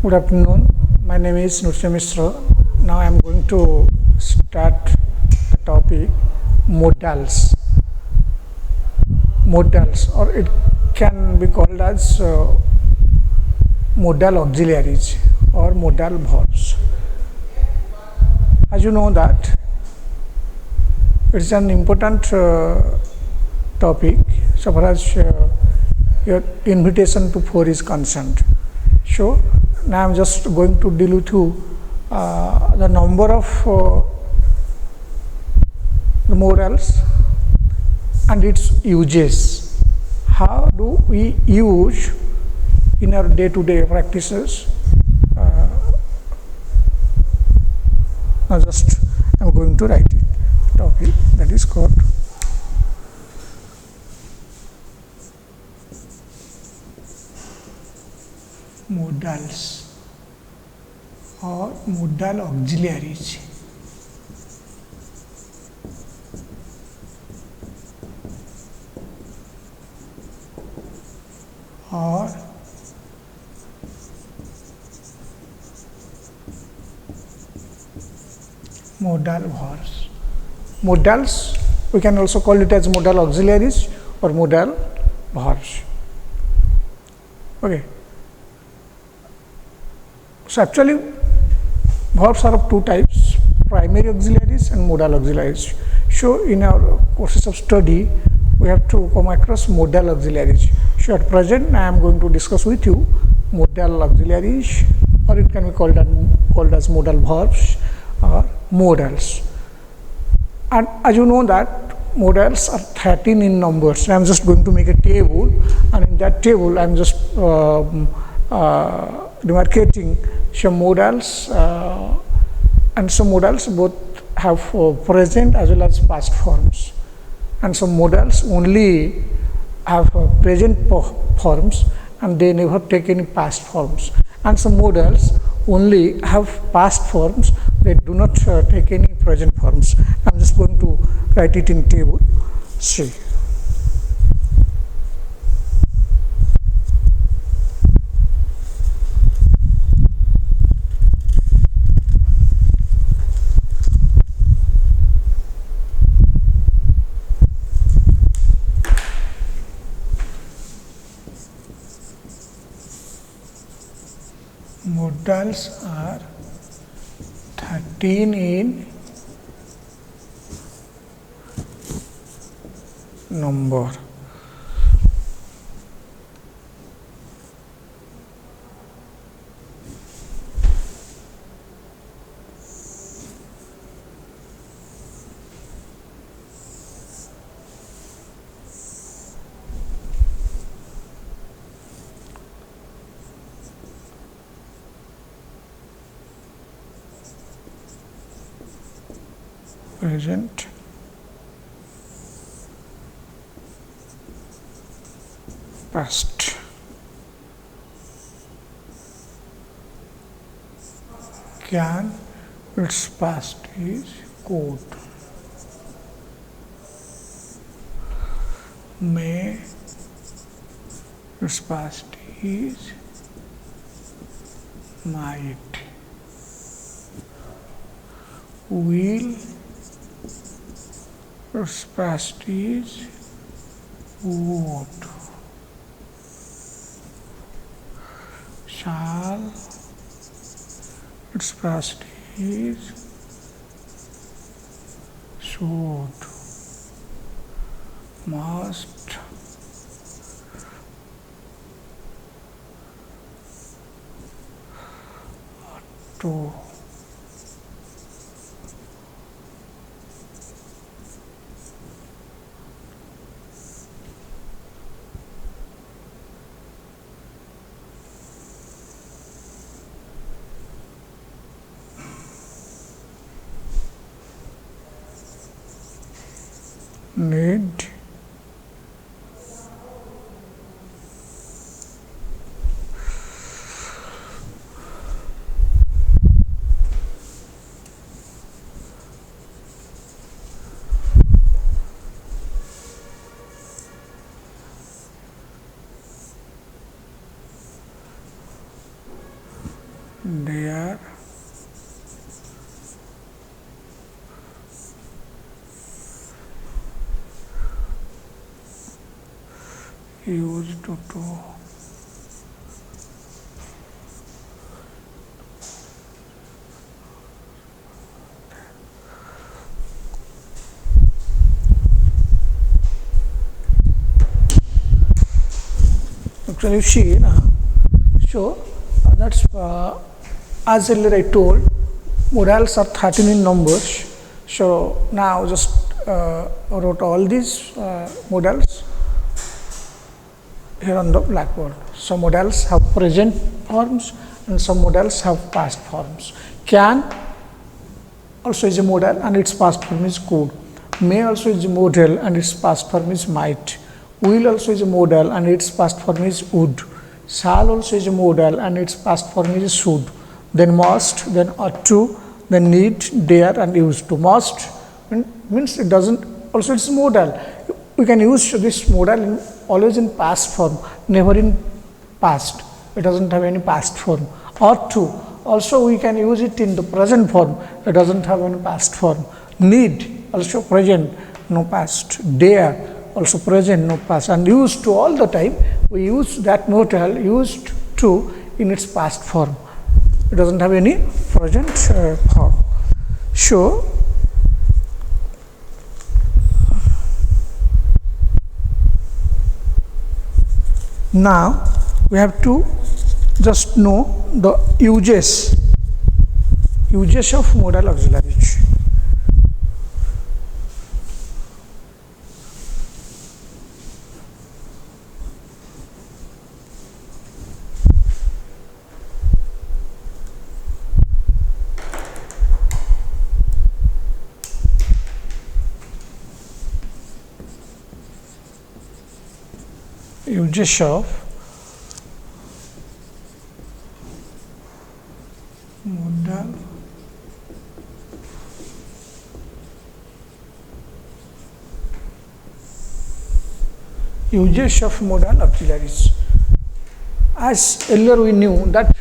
Good afternoon. My name is Nrsimha Mishra. Now I am going to start the topic modals. Modals, or it can be called as modal auxiliaries or modal verbs. As you know that it is an important topic so far as your invitation to 4 is concerned. So now I am just going to deal with you the number of the modals and its uses. How do we use in our day-to-day practices? Now just I am going to write it topic that is called modals or modal auxiliaries. Or modal verbs. Modals, we can also call it as modal auxiliaries or modal verbs. Okay. So actually verbs are of two types, primary auxiliaries and modal auxiliaries. So in our courses of study we have to come across modal auxiliaries. So at present I am going to discuss with you modal auxiliaries, or it can be called as modal verbs or modals. And as you know that modals are 13 in numbers. I am just going to make a table, and in that table I am just demarcating some modals, and some modals both have present as well as past forms, and some modals only have present forms and they never take any past forms, and some modals only have past forms, they do not take any present forms. I am just going to write it in table. See. Modals are 13 in number. Present, past. Can, its past is could. May, its past is might. Will, its past is would. Shall, its past is should. Must, to. Need, they are used to actually you see now. So that's as earlier I told, modals are 13 in numbers. So now just wrote all these modals here on the blackboard. Some modals have present forms and some modals have past forms. Can also is a modal and its past form is could. May also is a modal and its past form is might. Will also is a modal and its past form is would. Shall also is a modal and its past form is should. Then must, then ought to, then need, dare and used to. Must means it doesn't, also it's modal. We can use this modal always in past form, never in past. It doesn't have any past form. Ought to, also we can use it in the present form. It doesn't have any past form. Need, also present, no past. Dare, also present, no past. And used to, all the time we use that modal used to in its past form. It doesn't have any present form. So now we have to just know the uses of modal auxiliaries. Uses of modal auxiliaries. As earlier we knew that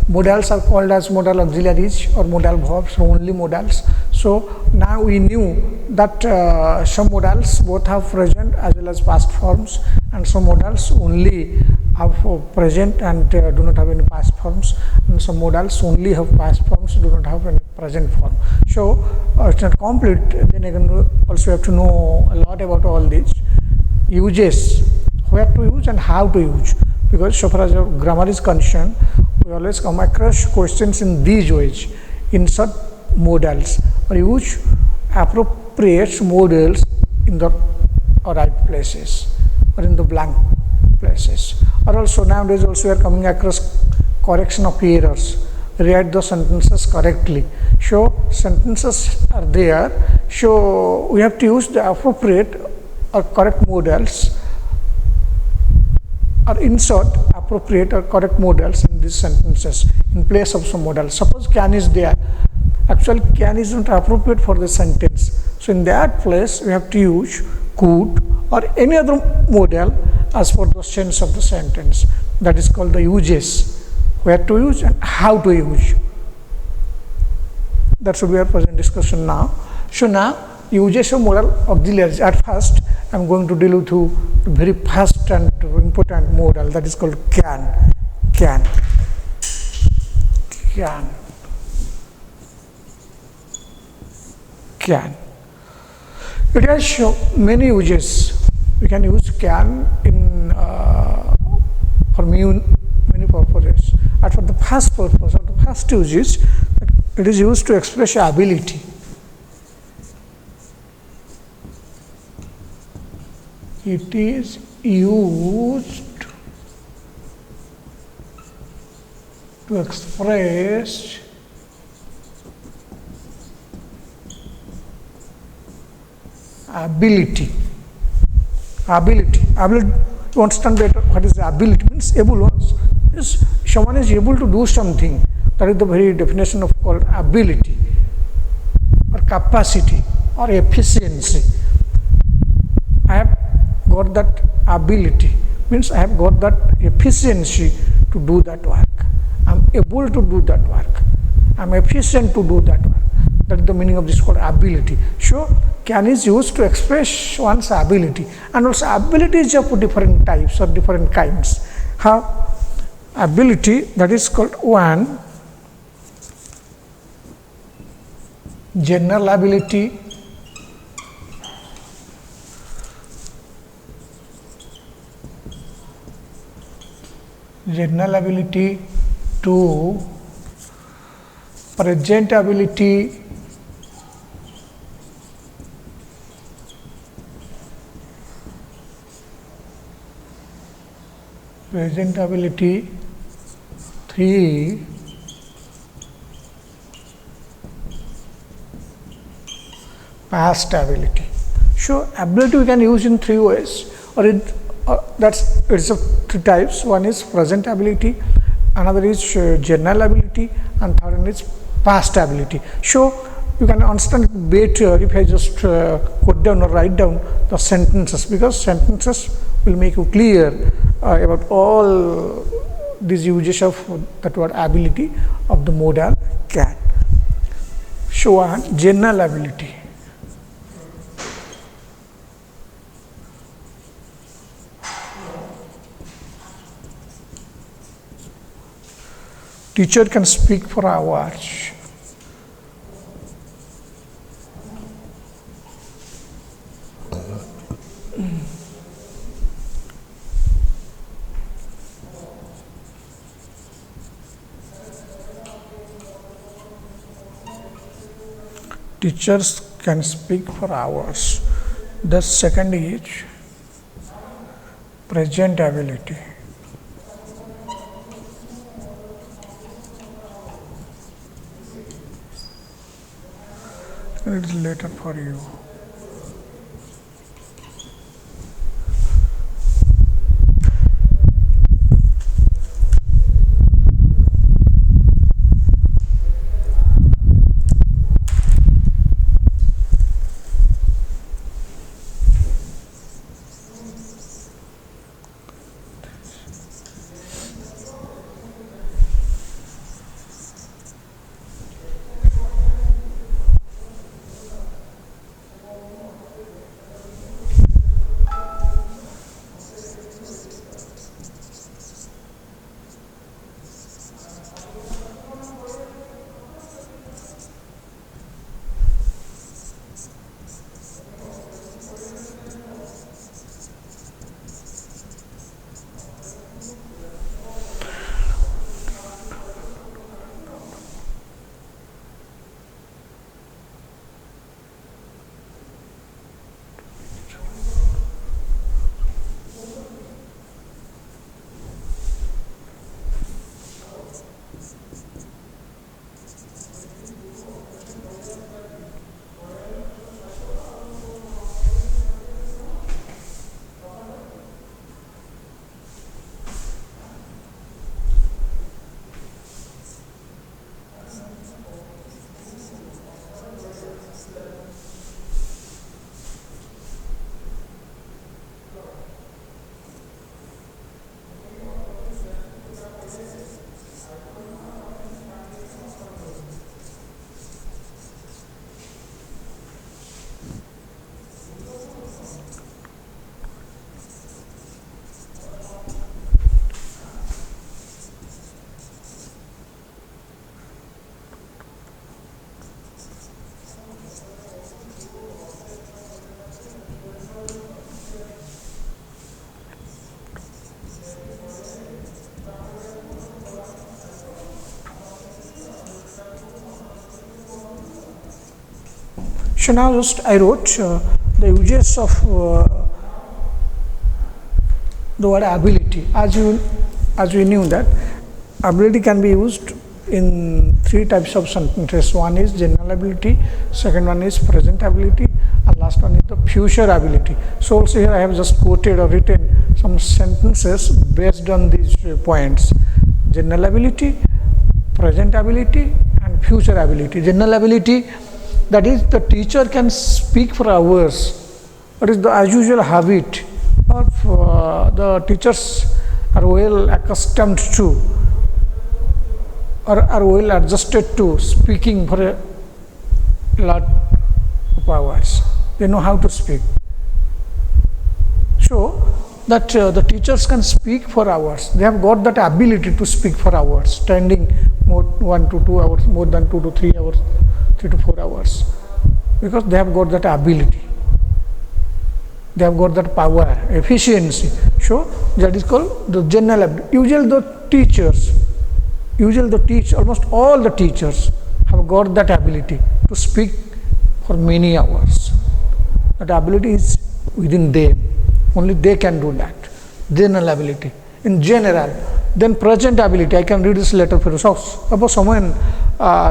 modals are called as modal auxiliaries or modal verbs, only modals. So now we knew that some modals both have present as well as past forms, and some modals only have present and do not have any past forms, and some modals only have past forms, do not have any present form. So it's not complete. Then again also have to know a lot about all these uses, where to use and how to use, because so far as our grammar is concerned, we always come across questions in these ways: insert modals or use appropriate modals in the right places or in the blank places. Or also nowadays also we are coming across correction of errors, write the sentences correctly. So sentences are there, so we have to use the appropriate or correct modals or insert appropriate or correct modals in these sentences in place of some modal. Suppose can is there, actually can is not appropriate for the sentence, so in that place we have to use could or any other modal as for the sense of the sentence. That is called the uses, where to use and how to use. That should be our present discussion now. So now uses of modal auxiliaries. At first I am going to deal with a very fast and important modal, that is called can. It has many uses. We can use can in for many purposes. And for the first purpose, or the first use is that it is used to express ability. It is used to express ability. To understand better what is the ability, means able ones. Someone is able to do something. That is the very definition of called ability or capacity or efficiency. I have got that ability, means I have got that efficiency to do that work. I am able to do that work. I'm efficient to do that work. That is the meaning of this called ability. So can is used to express one's ability, and also ability is of different types or different kinds. How ability, that is called one, general ability, two, present ability, three, past ability. So ability we can use in three ways, or it's of three types. One is present ability, another is general ability, and third one is past ability. So you can understand it better if I just quote down or write down the sentences, because sentences will make you clear about all these uses of that word ability of the modal can. So one, general ability. Teacher can speak for hours. Teachers can speak for hours. The second is present ability. It is later for you. So now just I wrote the uses of the word ability. As we knew that ability can be used in three types of sentences. One is general ability, second one is present ability, and last one is the future ability. So also here I have just quoted or written some sentences based on these points: general ability, present ability, and future ability. General ability, that is the teacher can speak for hours. That is the as usual habit of the teachers are well accustomed to are well adjusted to speaking for a lot of hours. They know how to speak. So that the teachers can speak for hours. They have got that ability to speak for hours, standing more 1 to 2 hours, more than 2 to 3 hours, 3 to 4 hours, because they have got that ability. They have got that power, efficiency. So that is called the general ability. Almost all the teachers have got that ability to speak for many hours. That ability is within them. Only they can do that. General ability. In general, then present ability. I can read this letter for you. Suppose someone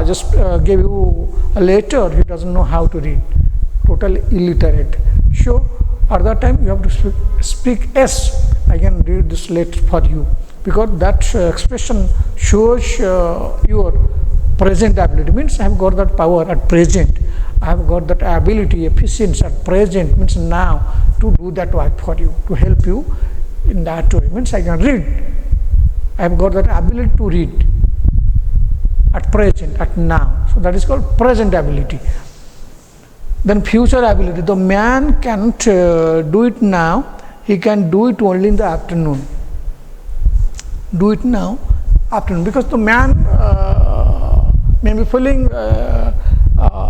just gave you a letter, he doesn't know how to read, totally illiterate. So at that time you have to speak yes, I can read this letter for you, because that expression shows your present ability. Means I have got that power at present. I have got that ability, efficiency at present, means now, to do that work for you, to help you in that way. Means I can read. I have got that ability to read at present, at now. So that is called present ability. Then future ability. The man can't do it now. He can do it only in the afternoon. Do it now, afternoon, because the man may be feeling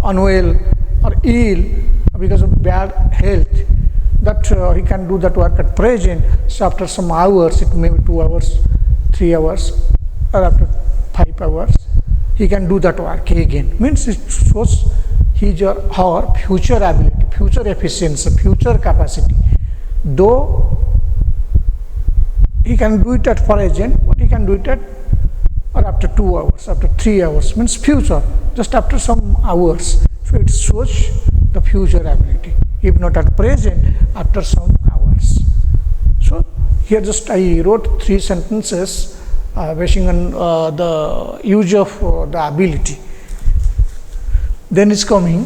unwell or ill because of bad health, that he can do that work at present. So after some hours, it may be 2 hours, 3 hours, or after 5 hours, he can do that work again. Means it shows his or her future ability, future efficiency, future capacity. Though he can do it at present, but he can do it at or after 2 hours, after 3 hours, means future, just after some hours. So it shows the future ability, if not at present, after some hours. So here just I wrote 3 sentences basing on the use of the ability. Then is coming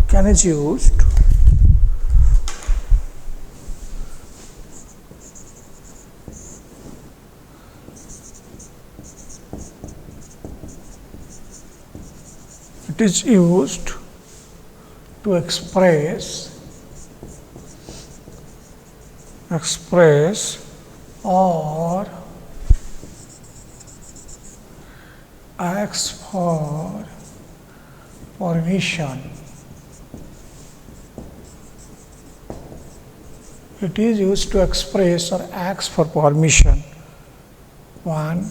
can is used it is used to express or ask for permission. It is used to express or ask for permission. 1.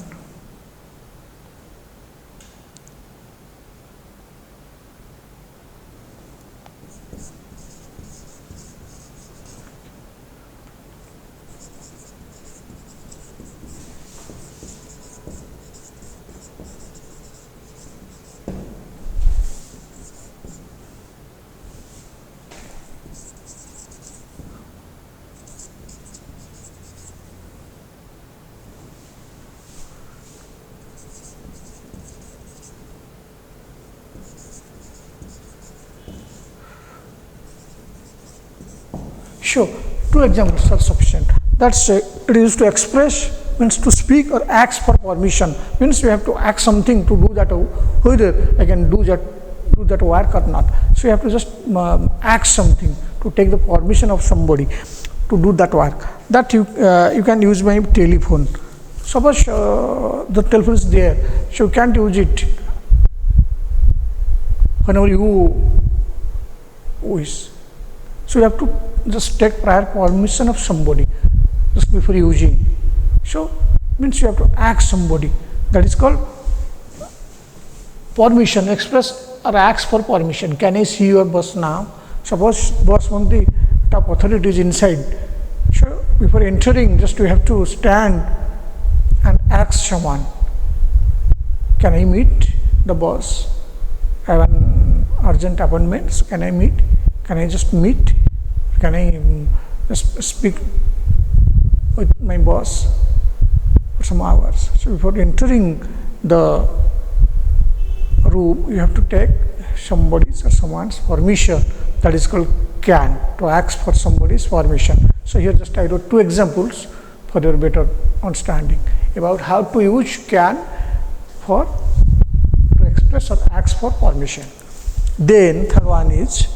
Sure, 2 examples are sufficient. That's it is used to express, means to speak, or ask for permission, means you have to ask something to do that, whether I can do that work or not. So you have to just ask something to take the permission of somebody to do that work. That you can use my telephone. Suppose the telephone is there, so you can't use it whenever you wish. So you have to just take prior permission of somebody just before using. So means you have to ask somebody. That is called permission. Express or ask for permission. Can I see your boss now? Suppose boss wants the top authority is inside. So before entering, just you have to stand and ask someone. Can I meet the boss? I have an urgent appointment. So can I meet? Can I just meet? Can I just speak with my boss? some hours. So before entering the room, you have to take somebody's or someone's permission. That is called can, to ask for somebody's permission. So here just I wrote two examples for your better understanding about how to use can for to express or ask for permission. Then third one is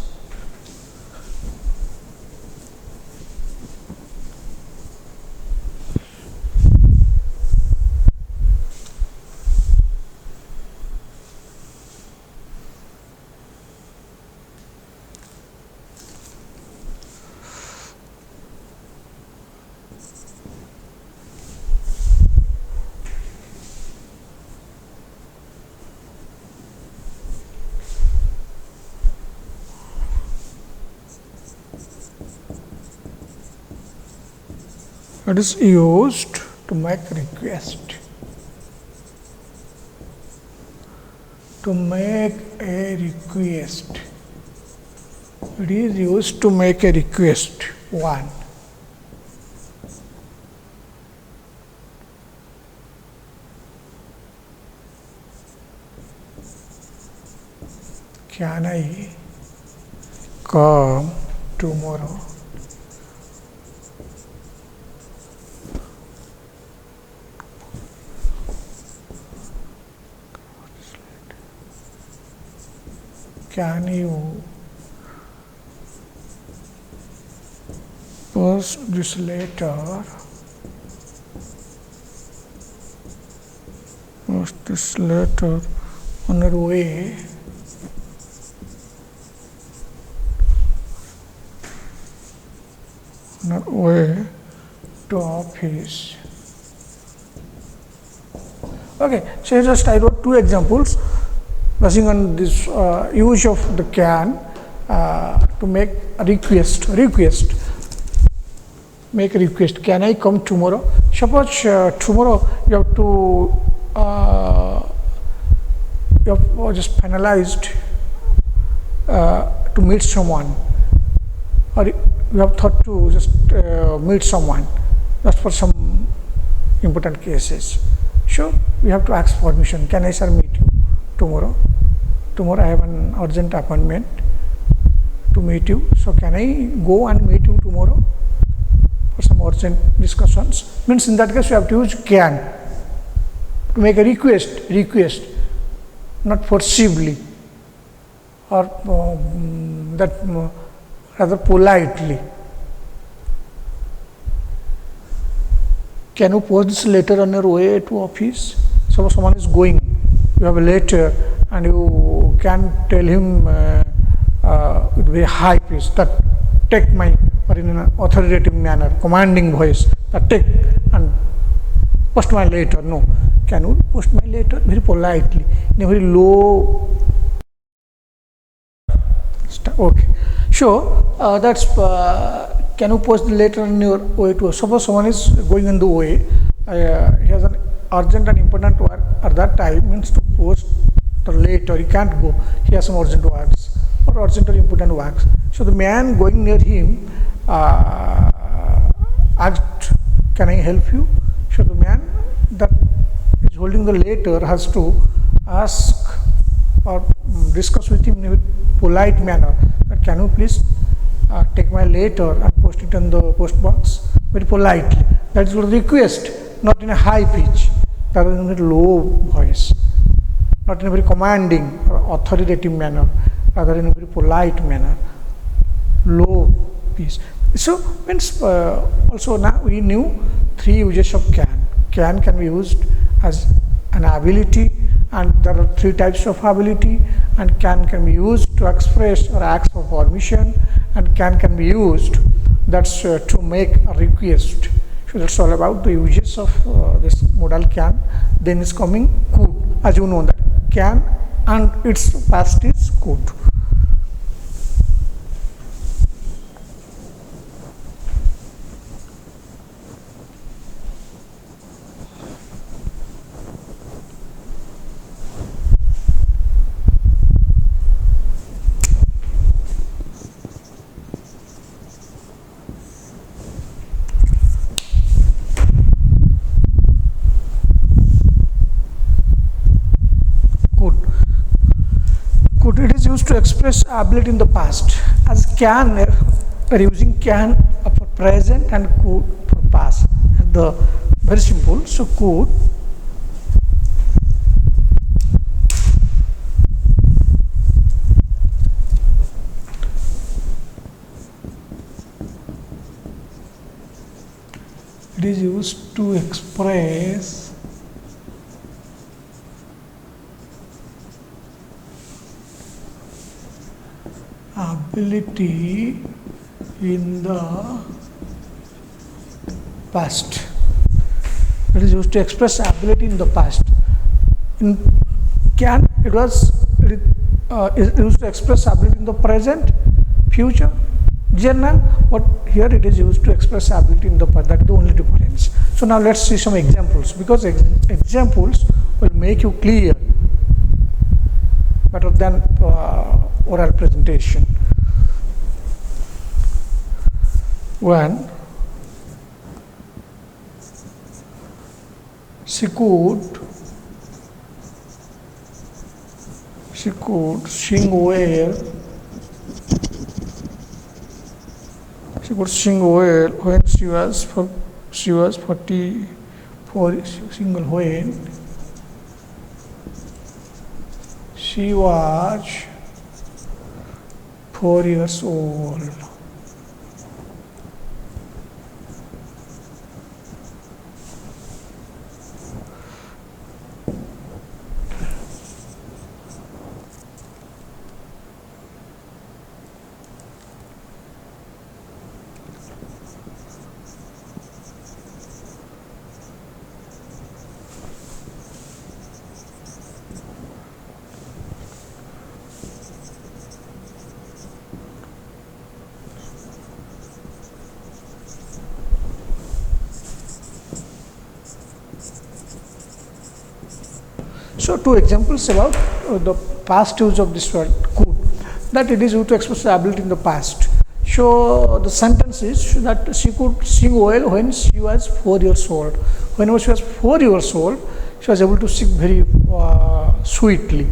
it is used to make request. To make a request. It is used to make a request. One. Can I come tomorrow? Can you post this letter? Post this letter on your way to office. Okay, so just I wrote two examples basing on this use of the can to make a request. Make a request. Can I come tomorrow? Suppose tomorrow you have to you have just finalized to meet someone, or you have thought to just meet someone just for some important cases. So you have to ask permission. Can I sir meet you tomorrow? Tomorrow I have an urgent appointment to meet you. So can I go and meet you tomorrow for some urgent discussions? Means in that case you have to use can to make a request, not forcibly or rather politely. Can you post this letter on your way to office? Suppose someone is going, you have a letter and you can tell him with very high pitch that take my, or in an authoritative manner, commanding voice, that take and post my letter. No, can you post my letter very politely, in a very low. Okay, so that's can you post the letter on your way to? Suppose someone is going on the way, he has an urgent and important work at that time, means to post the letter. He can't go. He has some urgent works or urgent or important works. So the man going near him asked, "Can I help you?" So the man that is holding the letter has to ask or discuss with him in a polite manner that, "Can you please take my letter and post it on the post box?" Very politely. That is a request, not in a high pitch, that is in a low voice, not in a very commanding or authoritative manner, rather in a very polite manner, low pitch. So means also now we knew three uses of can. Can be used as an ability, and there are three types of ability, and can be used to express or ask for permission, and can be used that's to make a request. So that's all about the uses of this modal can. Then is coming could. As you know that can and its past is could. used to express ability in the past as can. We're using can for present and could for past. The very simple. So could it is used to express ability in the past. It is used to express ability in the past. In can it was is used to express ability in the present, future, general, but here it is used to express ability in the past. That is the only difference. So now let's see some examples, because examples will make you clear better than oral presentation. When she could sing well. She could sing well when she was 44. Single when she was 4 years old. So two examples about the past use of this word could, that it is used to express the ability in the past. So the sentence is that she could sing well when she was 4 years old. Whenever she was 4 years old, she was able to sing very sweetly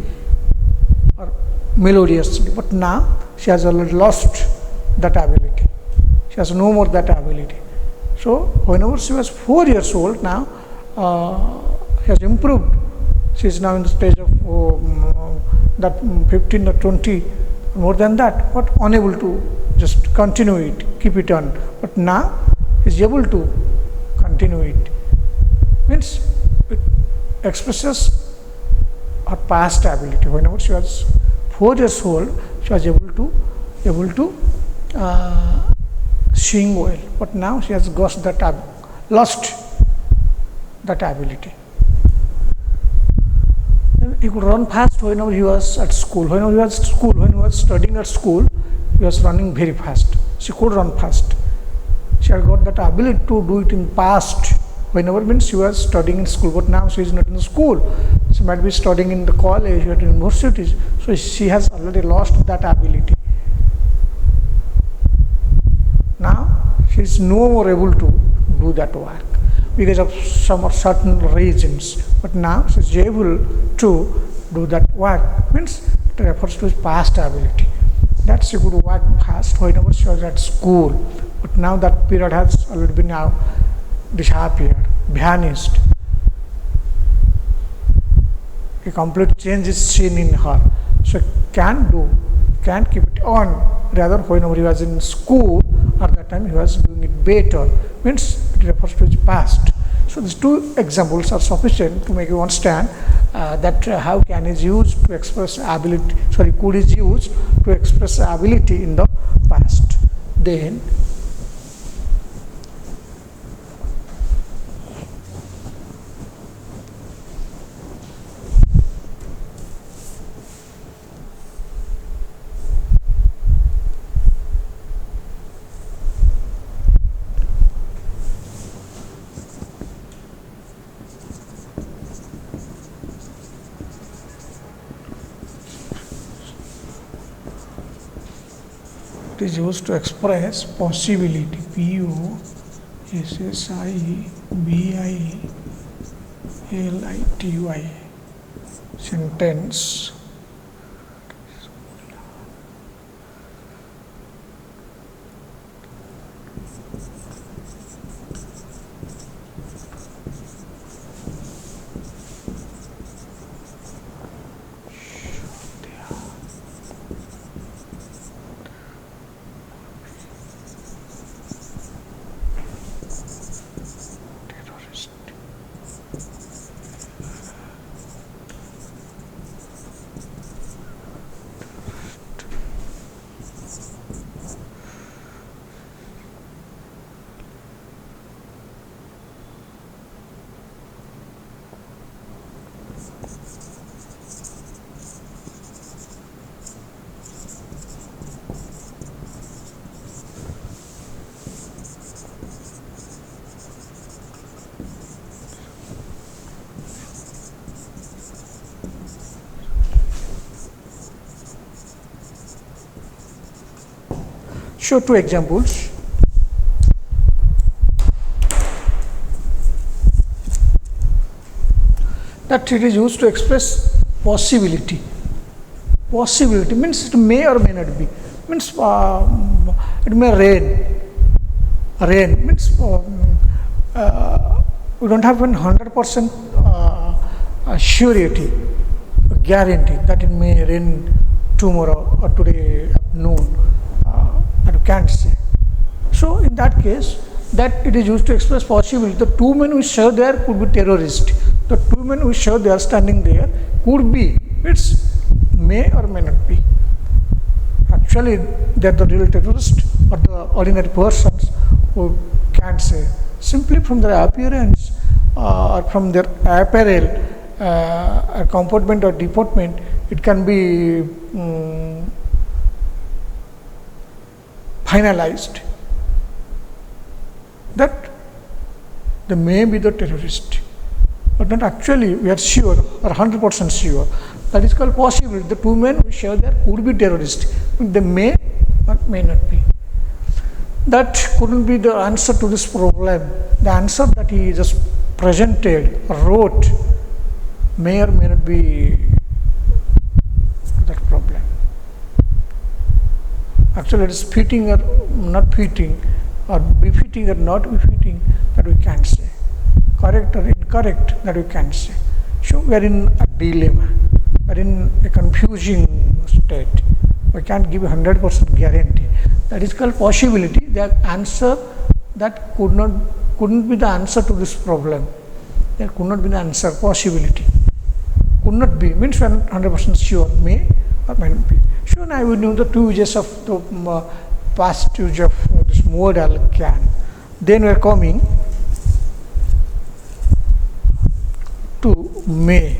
or melodiously. But now she has already lost that ability. She has no more that ability. So whenever she was 4 years old, now she has improved. She is now in the stage of that 15 or 20, more than that, but unable to just continue it, keep it on. But now is able to continue it. Means it expresses her past ability. Whenever she was 4 years old, she was able to sing well. But now she has lost that ability. He could run fast whenever he was at school. When he was studying at school, he was running very fast. She could run fast. She had got that ability to do it in past. Whenever means she was studying in school, but now she is not in the school. She might be studying in the college or at universities. So she has already lost that ability. Now she is no more able to do that work because of some certain reasons. But now she is able to do that work. Means it refers to his past ability. That she could work fast whenever she was at school. But now that period has already been now disappeared, vanished. A complete change is seen in her. So can keep it on. Rather, whenever he was in school, at that time he was doing it better. Means it refers to his past. So these two examples are sufficient to make you understand that how can is used to express ability. Could is used to express ability in the past. Then it is used to express possibility. Possibility. Sentence. Show two examples. That it is used to express possibility. Possibility means it may or may not be. Means it may rain. Rain means we don't have 100% surety, guarantee that it may rain tomorrow or today at noon. That you can't say. So in that case, that it is used to express possibility. The two men who share there could be terrorist. The two men who share they are standing there could be. It's may or may not be. Actually, they are the real terrorist or the ordinary persons who can't say. Simply from their appearance or from their apparel, comportment or deportment, it can be finalized that they may be the terrorist, but not actually we are sure or 100% sure. That is called possibility. The two men who share there could be terrorist. They may or may not be. That couldn't be the answer to this problem. The answer that he just presented or wrote may or may not be that problem. Actually, it is fitting or not fitting, or befitting or not befitting, that we can't say. Correct or incorrect, that we can't say. So we are in a dilemma. We are in a confusing state. We can't give a 100% guarantee. That is called possibility. The answer that couldn't be the answer to this problem. There could not be the answer. Possibility could not be means we are not 100% sure. May or may not be. So now we know the two uses of the past use of this modal can. Then we are coming to may.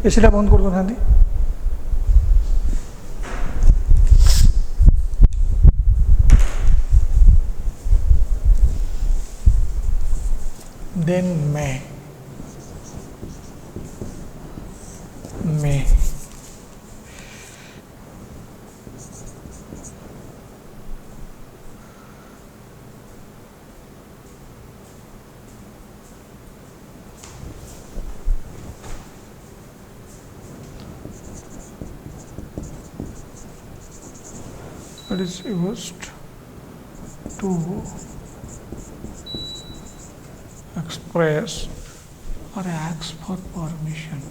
एसीटा बंद कर दो ना then may that is used to express or ask for permission.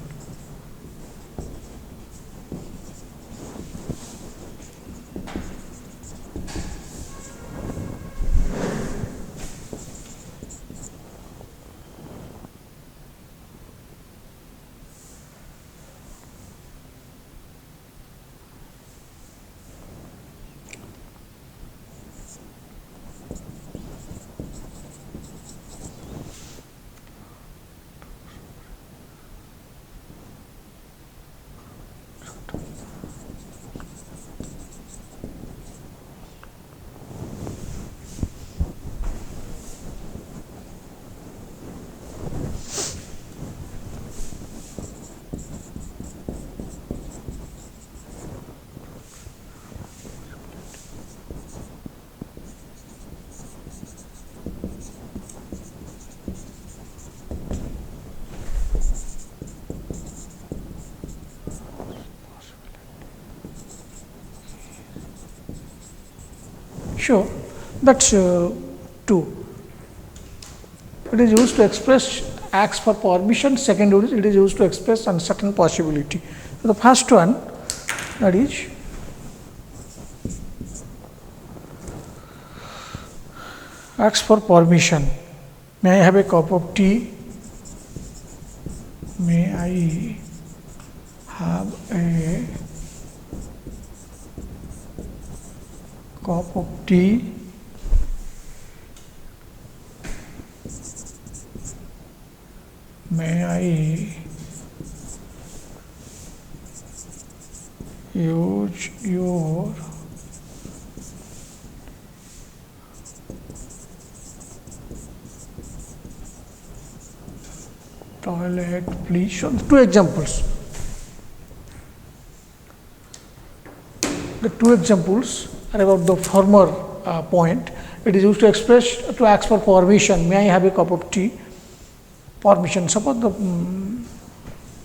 So that's 2. It is used to express acts for permission. Second is it is used to express uncertain possibility. So the first one, that is asks for permission. May I have a cup of tea? May I have a cup of tea? May I use your toilet, please? So 2 examples. The 2 examples are about the former point. It is used to ask for permission. May I have a cup of tea? Permission. Suppose the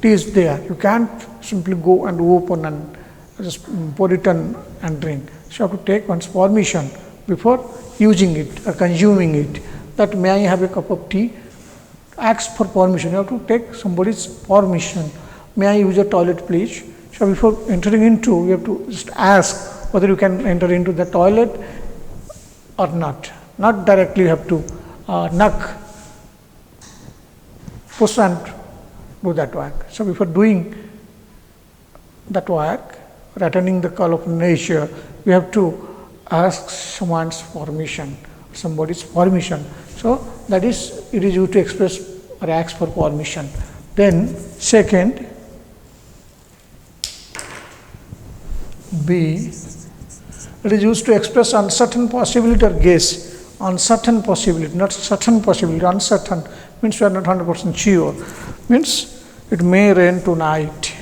tea is there. You can't simply go and open and just pour it and drink. So you have to take one's permission before using it or consuming it. That may I have a cup of tea? Ask for permission. You have to take somebody's permission. May I use a toilet, please? So before entering into, you have to just ask whether you can enter into the toilet or not. Not directly you have to knock, push and do that work. So before doing that work or attending the call of nature, we have to ask someone's permission, somebody's permission. So that is, it is used to express or ask for permission. Then second, B, it is used to express uncertain possibility or guess. Uncertain possibility, not certain possibility. Uncertain means we are not 100% sure. Means it may rain tonight.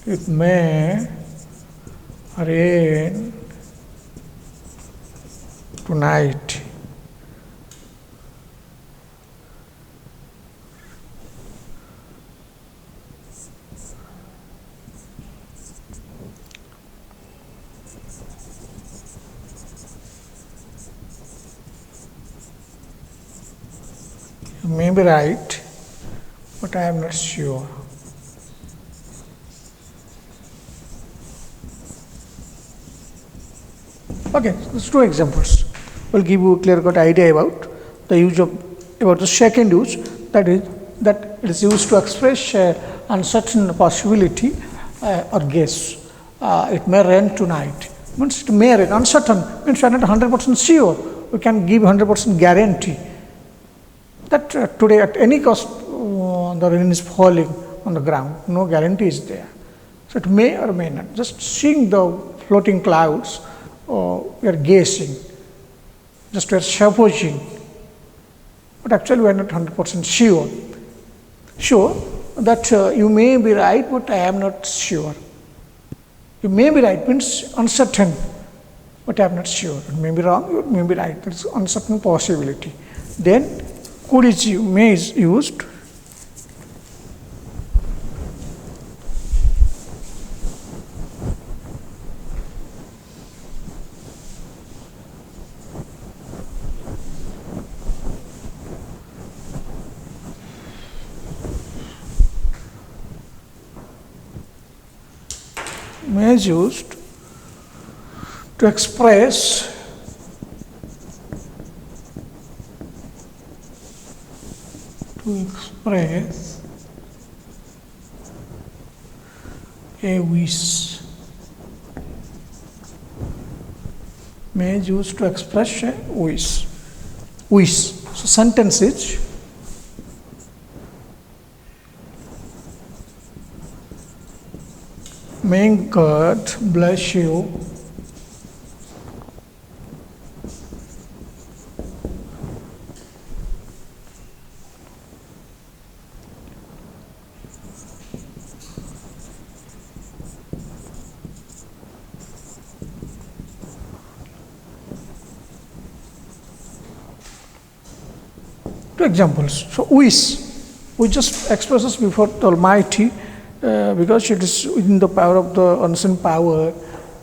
It may rain tonight. You may be right, but I am not sure. Okay, these 2 examples will give you a clear-cut idea about the use of, about the second use, that is, that it is used to express uncertain possibility or guess. It may rain tonight. Means it may rain. Uncertain means we are not 100% sure. We can give 100% guarantee that today at any cost the rain is falling on the ground. No guarantee is there. So it may or may not. Just seeing the floating clouds, we are guessing, just we are supposing, but actually we are not 100% sure. Sure that you may be right, but I am not sure. You may be right means uncertain, but I am not sure. You may be wrong, you may be right. There is uncertain possibility. Then could is may is used to express a wish. May is used to express a wish. Wish. So sentence is may God bless you Two examples. So wish, we just expresses before the Almighty because it is within the power of the unseen power,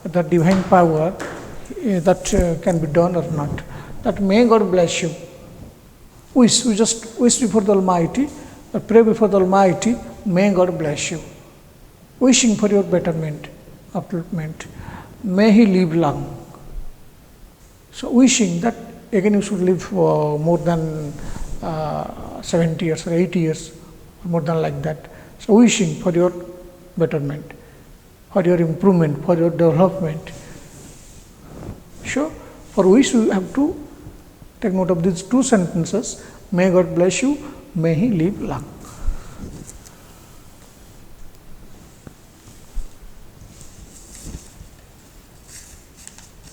the divine power, that can be done or not. That may God bless you. Wish, we just wish before the Almighty, or pray before the Almighty, may God bless you. Wishing for your betterment, upliftment. May He live long. So wishing that again you should live for more than 70 years or 80 years, more than like that. So wishing for your betterment, for your improvement, for your development. Sure, for which we have to take note of these two sentences. May God bless you, may He live long.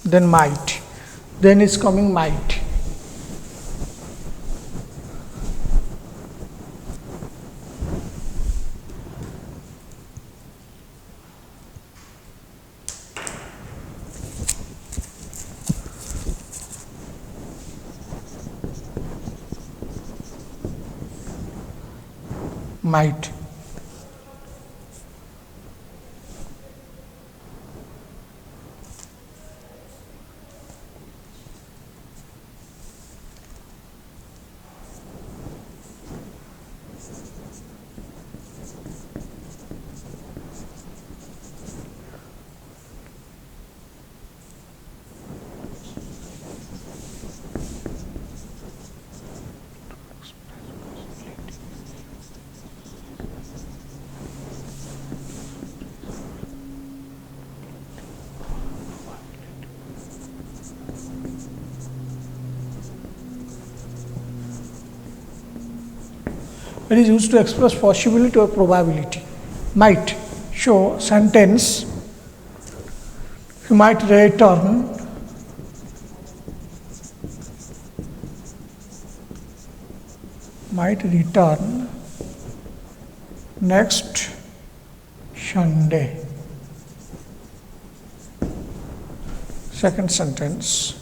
Then might. Then is coming might. Might. It is used to express possibility or probability. Might show sentence. He might return. Might return next Sunday. Second sentence.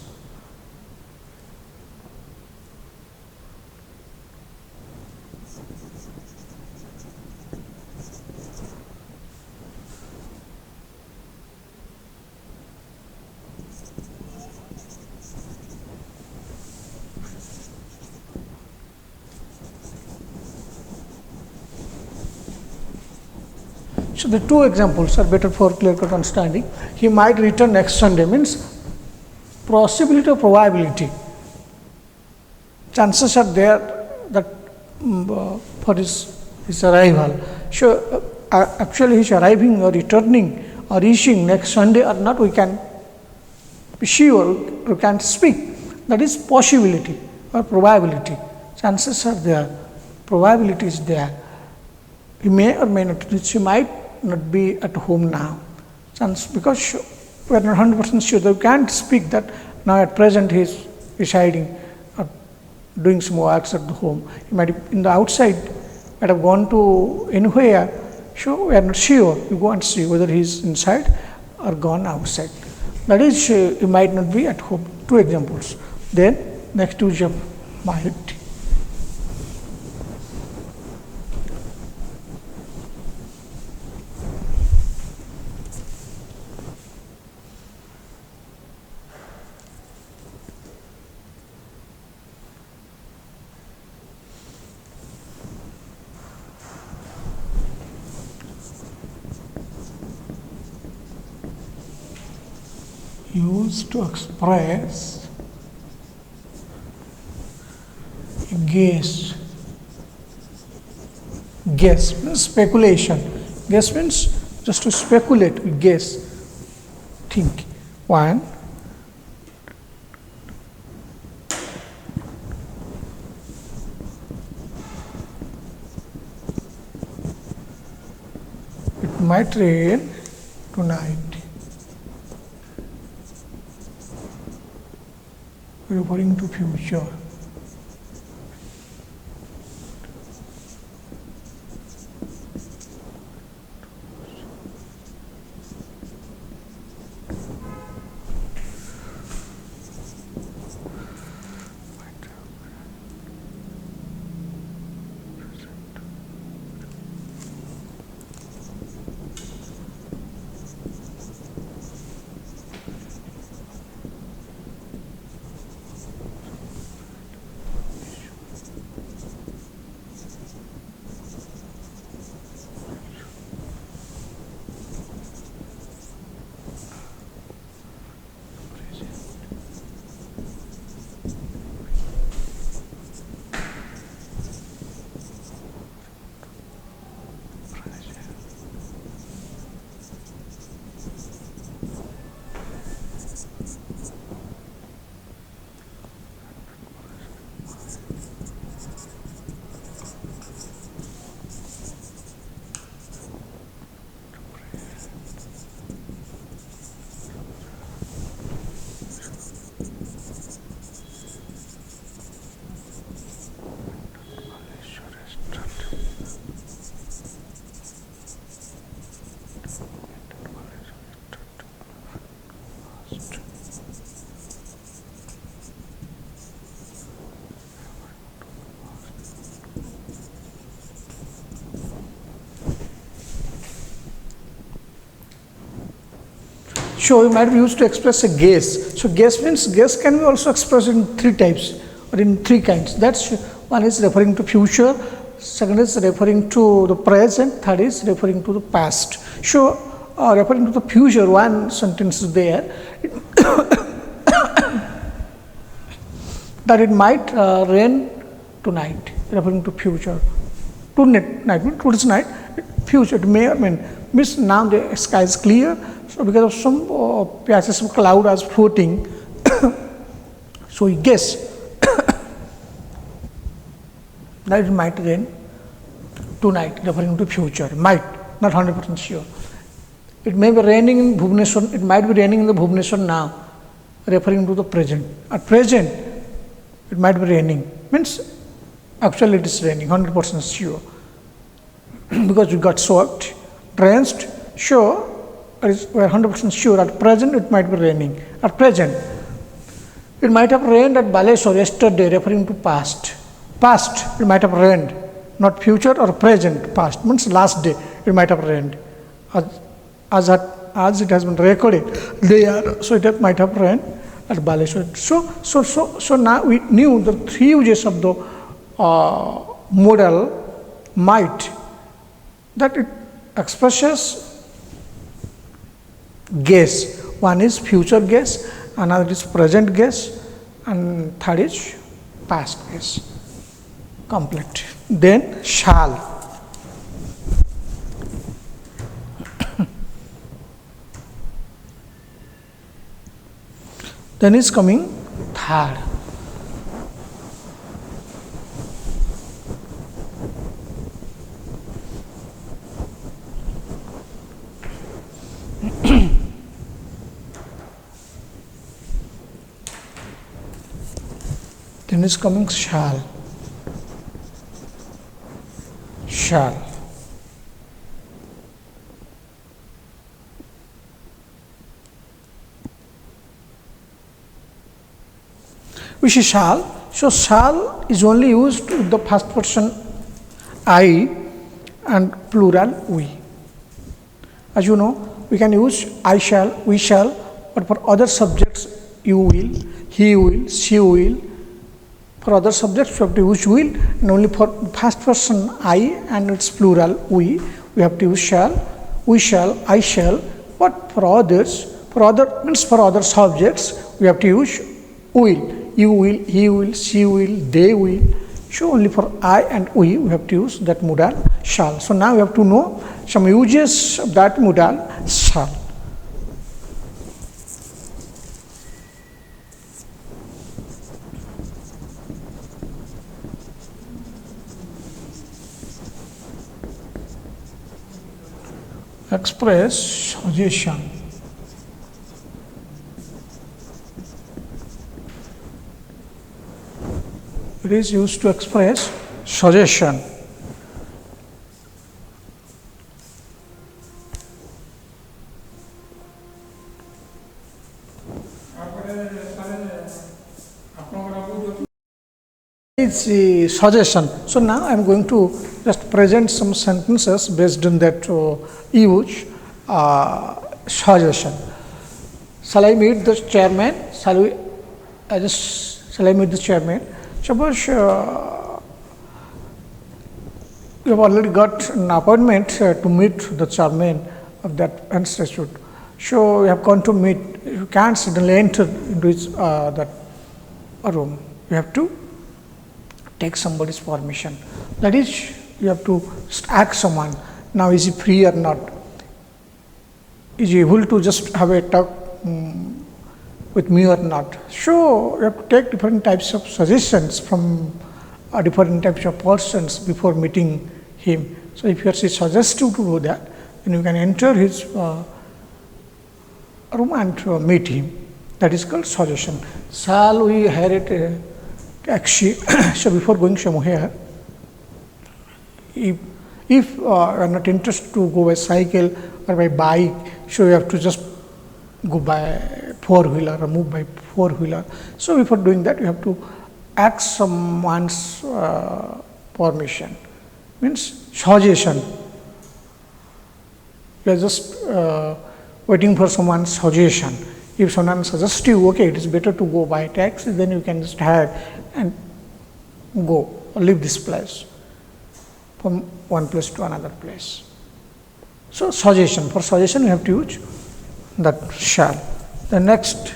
So the two examples are better for clear-cut understanding. He might return next Sunday means possibility or probability. Chances are there that for his arrival. So actually he's arriving or returning or reaching next Sunday or not, we can be sure, we can't speak. That is possibility or probability. Chances are there, probability is there. He may or may not reach, he might not be at home now. Chance, because we are not 100% sure, that we can't speak that now at present he is residing or doing some works at the home. He might be in the outside, might have gone to anywhere, so we are not sure. You go and see whether he is inside or gone outside. That is, he might not be at home. Two examples. Then next use of might. Used to express guess. Guess means speculation. Guess means just to speculate, guess, think. One, it might rain tonight. Referring to future. So we might be used to express a guess. So guess means guess can be also expressed in three types or in three kinds. That's one is referring to future, second is referring to the present, third is referring to the past. So referring to the future, one sentence is there that it might rain tonight, referring to future. Tonight means today's night, future it may means now the sky is clear. So because of some patches of cloud as floating, so we guess that it might rain tonight, referring to future. Might, not 100% sure. It may be raining in Bhubaneswar. It might be raining in the Bhubaneswar now, referring to the present. At present, it might be raining. Means actually it is raining, 100% sure. Because we got soaked, drenched, sure. We are 100% sure at present it might be raining. At present, it might have rained at Baleshwar yesterday, referring to past. Past, it might have rained, not future or present, past means last day it might have rained. As it has been recorded there, so it might have rained at Baleshwar. So now we knew the three uses of the modal might, that it expresses guess. One is future guess, another is present guess, and third is past guess. Complete. Then shall. Then is coming third. Then is coming shall. Shall. We see shall. So shall is only used with the first person I and plural we. As you know, we can use I shall, we shall, but for other subjects you will, he will, she will. For other subjects we have to use will, and only for first person I and its plural we have to use shall, we shall, I shall. But for others, for other subjects we have to use will. You will, he will, she will, they will. So only for I and we have to use that modal shall. So now we have to know some uses of that modal shall. Express suggestion. It is used to express suggestion. It's a suggestion. So now I am going to just present some sentences based on that use suggestion. Shall I meet the chairman? Shall I meet the chairman? Suppose you have already got an appointment to meet the chairman of that institute. So you have gone to meet. You can't suddenly enter into that room. You have to take somebody's permission. That is, you have to ask someone. Now, is he free or not? Is he able to just have a talk with me or not? So you have to take different types of suggestions from different types of persons before meeting him. So if you are suggested to do that, then you can enter his room and meet him. That is called suggestion. Shall we hire it? Actually, so before going somewhere, if you are not interested to go by cycle or by bike, so you have to just go by four-wheeler or move by four-wheeler. So before doing that, you have to ask someone's permission. Means suggestion. You are just waiting for someone's suggestion. If someone suggests you, okay, it is better to go by taxi, then you can just hire and go or leave this place from one place to another place. So, suggestion, for suggestion you have to use that shall. The next,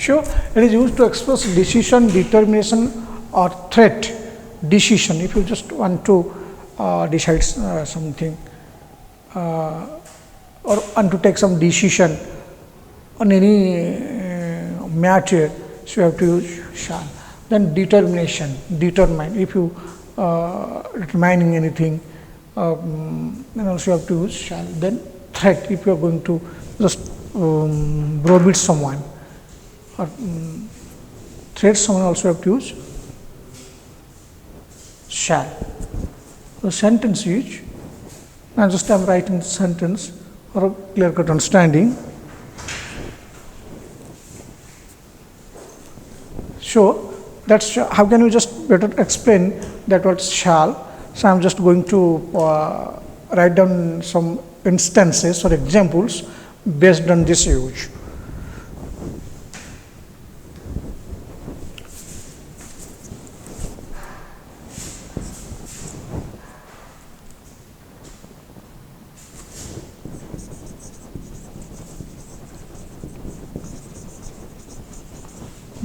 sure, it is used to express decision, determination or threat. Decision, if you just want to decide something or want to take some decision on any matter, so you have to use shall. Then determination, determine, if you determining anything, then also you have to use shall. Then threat, if you are going to just browbeat someone or threat someone, also have to use shall. The sentence is, now just I am writing the sentence for a clear cut understanding. So, that is how can you just better explain that what shall. So, I am just going to write down some instances or examples based on this use.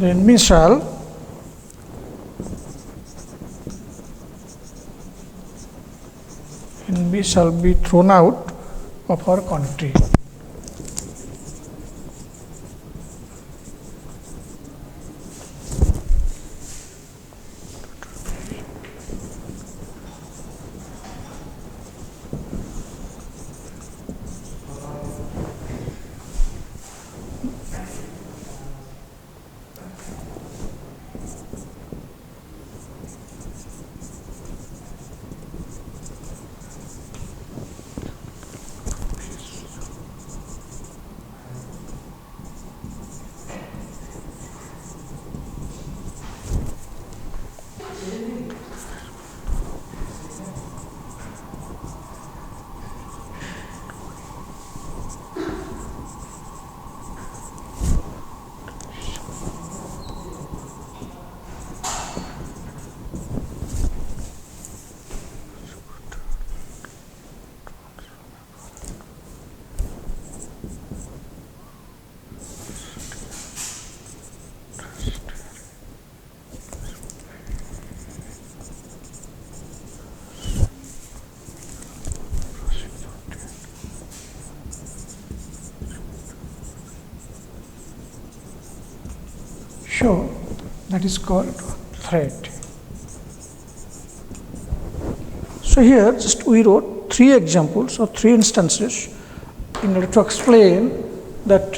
The enemy shall be thrown out of our country. Sure, that is called threat. So, here just we wrote 3 examples or 3 instances in order to explain that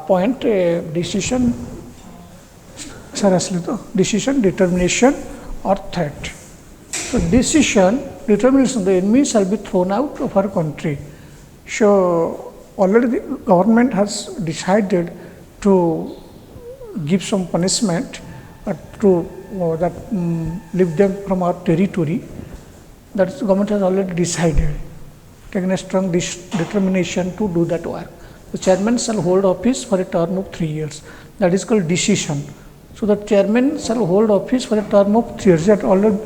point decision, decision, determination or threat. So, decision, determination, the enemy shall be thrown out of our country. So, already the government has decided to give some punishment to leave them from our territory. That is, the government has already decided, taken a strong determination to do that work. The chairman shall hold office for a term of 3 years. That is called decision. So, the chairman shall hold office for a term of 3 years. That already